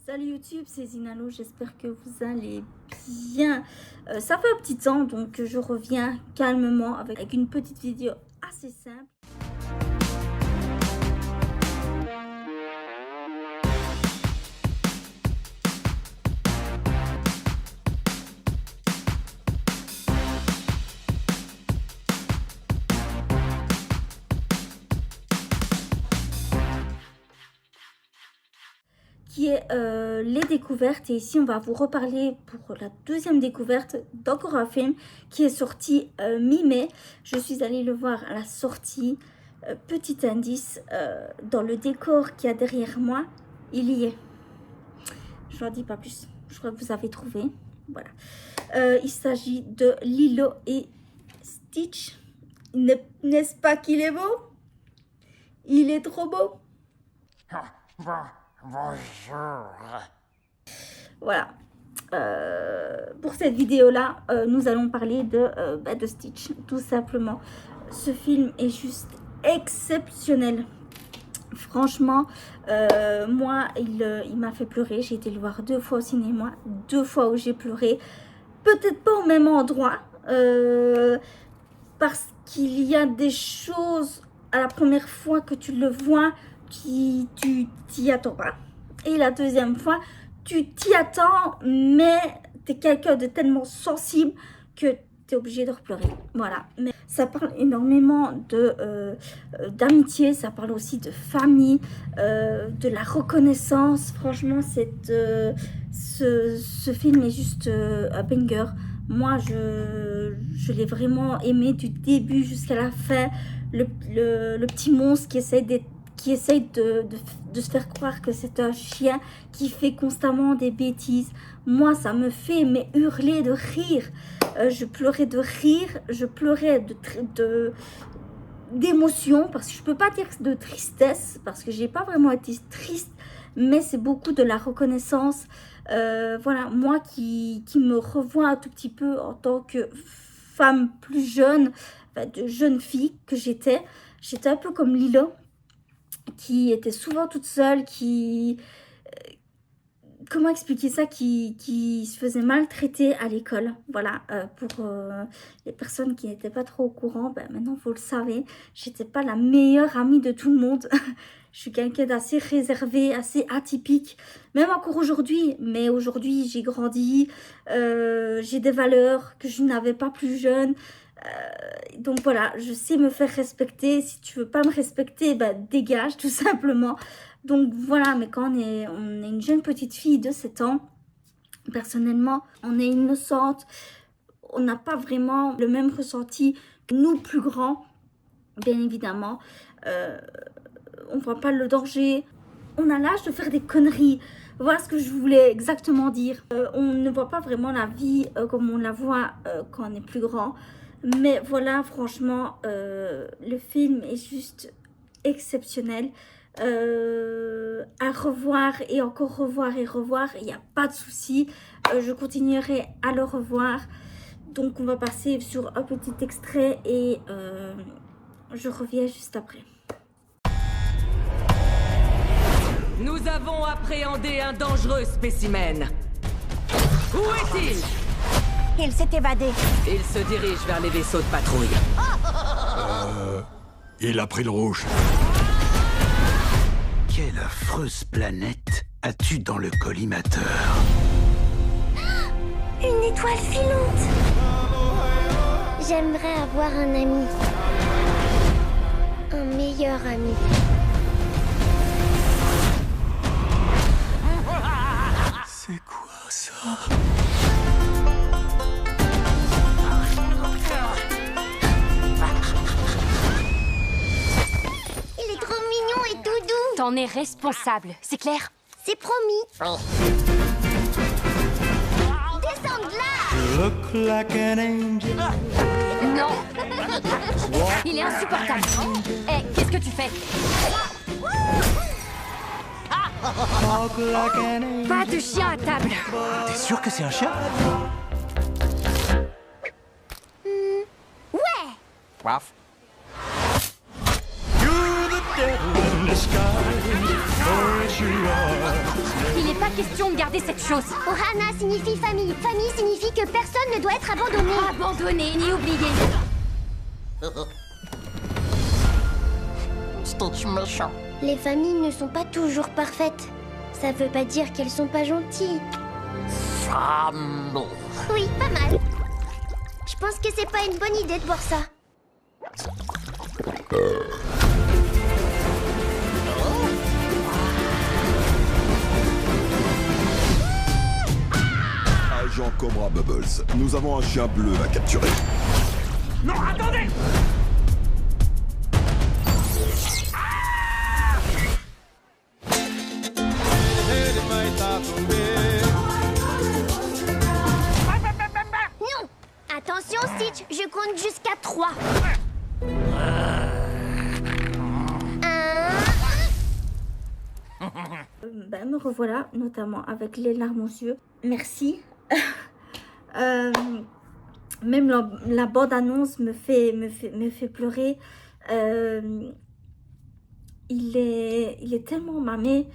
Salut YouTube, c'est Zinalo, j'espère que vous allez bien. Ça fait un petit temps, donc je reviens calmement avec une petite vidéo assez simple. Qui est les découvertes, et ici on va vous reparler pour la deuxième découverte d'encore un film qui est sorti mi-mai. Je suis allée le voir à la sortie. Petit indice, dans le décor qu'il y a derrière moi, il y est. Je n'en dis pas plus, je crois que vous avez trouvé. Voilà, il s'agit de Lilo et Stitch. N'est-ce pas qu'il est beau? Il est trop beau. Bonjour. Voilà. Pour cette vidéo-là, nous allons parler de Stitch, tout simplement. Ce film est juste exceptionnel. Franchement, moi, il m'a fait pleurer. J'ai été le voir 2 fois au cinéma, 2 fois où j'ai pleuré. Peut-être pas au même endroit, parce qu'il y a des choses à la première fois que tu le vois, tu t'y attends pas. Et la deuxième fois, tu t'y attends, mais tu es quelqu'un de tellement sensible que tu es obligé de repleurer. Voilà. Mais ça parle énormément d'amitié, ça parle aussi de famille, de la reconnaissance. Franchement, ce film est juste un banger. Moi, je l'ai vraiment aimé du début jusqu'à la fin. Le petit monstre qui essaie de se faire croire que c'est un chien qui fait constamment des bêtises. Moi, ça me fait hurler de rire. Je pleurais de rire, je pleurais d'émotion, parce que je peux pas dire de tristesse, parce que j'ai pas vraiment été triste, mais c'est beaucoup de la reconnaissance. Voilà, moi qui me revois un tout petit peu en tant que femme plus jeune, de jeune fille que j'étais un peu comme Lilo, qui était souvent toute seule, comment expliquer ça, qui se faisait maltraiter à l'école. Voilà, pour les personnes qui n'étaient pas trop au courant, maintenant vous le savez, j'étais pas la meilleure amie de tout le monde. Je suis quelqu'un d'assez réservé, assez atypique, même encore aujourd'hui. Mais aujourd'hui, j'ai grandi, j'ai des valeurs que je n'avais pas plus jeune. Donc voilà, je sais me faire respecter. Si tu veux pas me respecter, dégage tout simplement. Donc voilà, mais quand on est une jeune petite fille de 7 ans, personnellement, on est innocente. On n'a pas vraiment le même ressenti que nous plus grands, bien évidemment. On voit pas le danger. On a l'âge de faire des conneries. Voilà ce que je voulais exactement dire. On ne voit pas vraiment la vie comme on la voit quand on est plus grand. Mais voilà, franchement, le film est juste exceptionnel. À revoir et encore revoir et revoir, il n'y a pas de souci. Je continuerai à le revoir. Donc on va passer sur un petit extrait et je reviens juste après. Nous avons appréhendé un dangereux spécimen. Où est-il? Il s'est évadé. Il se dirige vers les vaisseaux de patrouille. Il a pris le rouge. Quelle affreuse planète as-tu dans le collimateur? Une étoile filante. J'aimerais avoir un ami. Un meilleur ami. C'est quoi ça? Il est trop mignon et tout doux. T'en es responsable, c'est clair? C'est promis. Descends de là. Look like an angel. Non. Il est insupportable. Hé, qu'est-ce que tu fais? Talk like an angel. Pas de chien à table. T'es sûr que c'est un chien? Ouais. Paf. You're the devil in disguise. For as you are. Il est pas pas question de garder cette chose. Ohana signifie famille. Famille signifie que personne ne doit être abandonné. Abandonné ni oublié. Stitch méchant. Les familles ne sont pas toujours parfaites. Ça veut pas dire qu'elles sont pas gentilles. Famille. Oui, pas mal. Je pense que c'est pas une bonne idée de boire ça. Agent Cobra Bubbles, nous avons un chien bleu à capturer. Non, attendez! Non! Attention, Stitch, je compte jusqu'à 3. Me revoilà, notamment avec les larmes aux yeux. Merci. Même la bande-annonce me fait pleurer. Il est tellement mamé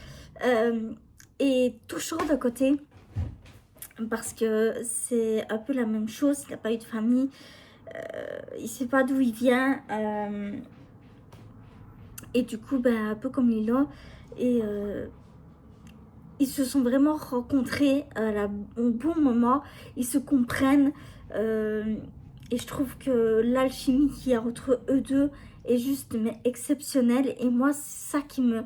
et touchant de côté parce que c'est un peu la même chose. Il n'a pas eu de famille, il sait pas d'où il vient et du coup un peu comme Lilo, et ils se sont vraiment rencontrés au bon moment, ils se comprennent et je trouve que l'alchimie qu'il y a entre eux deux est juste exceptionnelle. Et moi, c'est ça qui me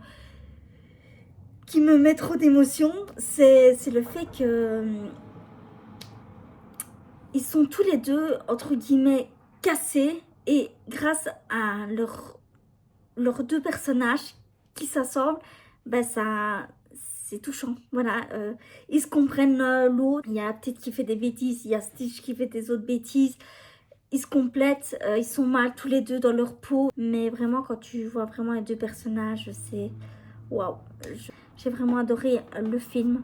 met trop d'émotion, c'est le fait que ils sont tous les deux entre guillemets cassés, et grâce à leurs deux personnages qui s'assemblent, ça c'est touchant. Voilà, ils se comprennent l'un l'autre. Il y a Petite qui fait des bêtises, il y a Stitch qui fait des autres bêtises. Ils se complètent, ils sont mal tous les deux dans leur peau. Mais vraiment, quand tu vois vraiment les deux personnages, c'est waouh. J'ai vraiment adoré le film.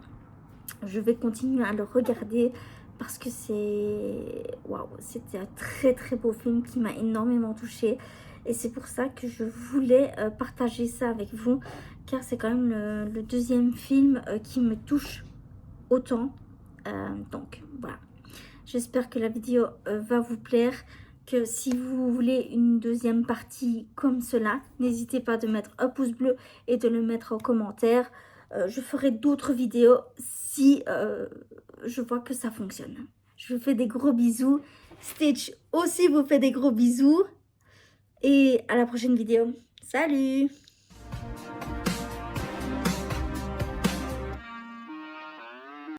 Je vais continuer à le regarder parce que c'est waouh, c'était un très très beau film qui m'a énormément touchée. Et c'est pour ça que je voulais partager ça avec vous, car c'est quand même le deuxième film qui me touche autant. Donc voilà, j'espère que la vidéo va vous plaire, que si vous voulez une deuxième partie comme cela, n'hésitez pas de mettre un pouce bleu et de le mettre en commentaire. Je ferai d'autres vidéos si je vois que ça fonctionne. Je vous fais des gros bisous. Stitch aussi vous fait des gros bisous. Et à la prochaine vidéo. Salut!